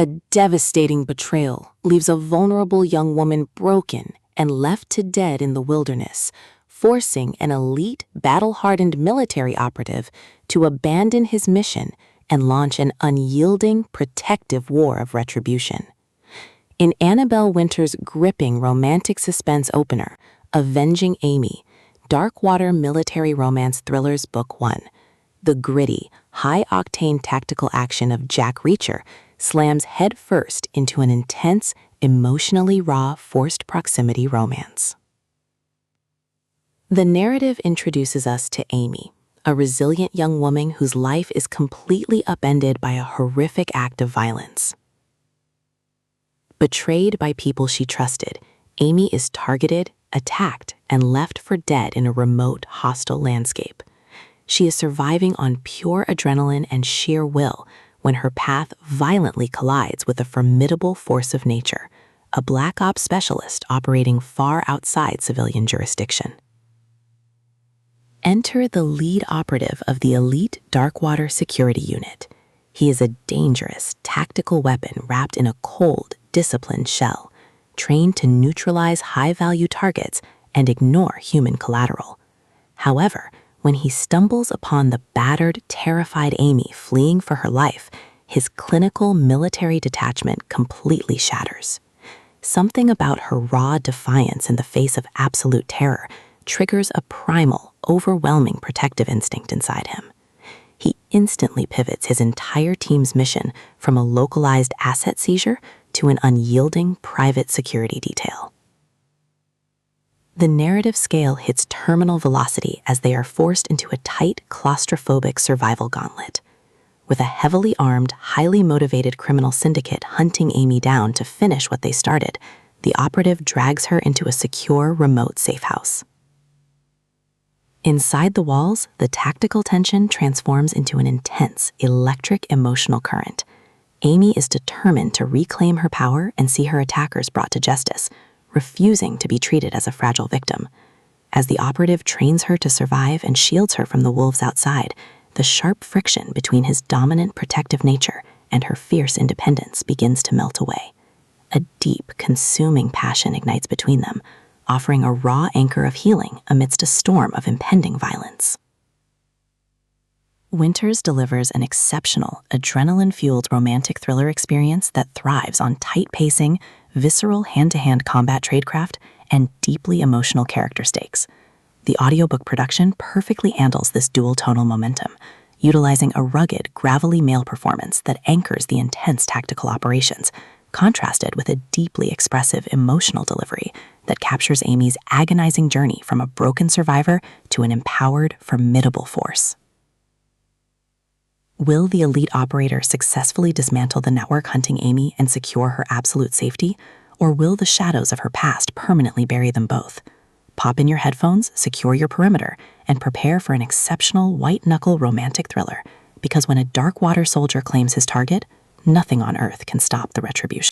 A devastating betrayal leaves a vulnerable young woman broken and left to dead in the wilderness, forcing an elite, battle-hardened military operative to abandon his mission and launch an unyielding, protective war of retribution. In Annabelle Winters' gripping romantic suspense opener, Avenging Amy, Darkwater military romance thrillers Book 1, the gritty, high-octane tactical action of Jack Reacher slams headfirst into an intense, emotionally raw, forced proximity romance. The narrative introduces us to Amy, a resilient young woman whose life is completely upended by a horrific act of violence. Betrayed by people she trusted, Amy is targeted, attacked, and left for dead in a remote, hostile landscape. She is surviving on pure adrenaline and sheer will when her path violently collides with a formidable force of nature, a Black Ops specialist operating far outside civilian jurisdiction. Enter the lead operative of the elite Darkwater security unit. He is a dangerous, tactical weapon wrapped in a cold, disciplined shell, trained to neutralize high-value targets and ignore human collateral. However, when he stumbles upon the battered, terrified Amy fleeing for her life, his clinical military detachment completely shatters. Something about her raw defiance in the face of absolute terror triggers a primal, overwhelming protective instinct inside him. He instantly pivots his entire team's mission from a localized asset seizure to an unyielding private security detail. The narrative scale hits terminal velocity as they are forced into a tight, claustrophobic survival gauntlet. With a heavily armed, highly motivated criminal syndicate hunting Amy down to finish what they started, the operative drags her into a secure, remote safe house. Inside the walls, the tactical tension transforms into an intense, electric emotional current. Amy is determined to reclaim her power and see her attackers brought to justice, refusing to be treated as a fragile victim. As the operative trains her to survive and shields her from the wolves outside, the sharp friction between his dominant protective nature and her fierce independence begins to melt away. A deep, consuming passion ignites between them, offering a raw anchor of healing amidst a storm of impending violence. Winters delivers an exceptional, adrenaline-fueled romantic thriller experience that thrives on tight pacing, visceral hand-to-hand combat tradecraft, and deeply emotional character stakes. The audiobook production perfectly handles this dual tonal momentum, utilizing a rugged, gravelly male performance that anchors the intense tactical operations, contrasted with a deeply expressive emotional delivery that captures Amy's agonizing journey from a broken survivor to an empowered, formidable force. Will the elite operator successfully dismantle the network hunting Amy and secure her absolute safety, or will the shadows of her past permanently bury them both? Pop in your headphones, secure your perimeter, and prepare for an exceptional white-knuckle romantic thriller, because when a Darkwater soldier claims his target, nothing on earth can stop the retribution.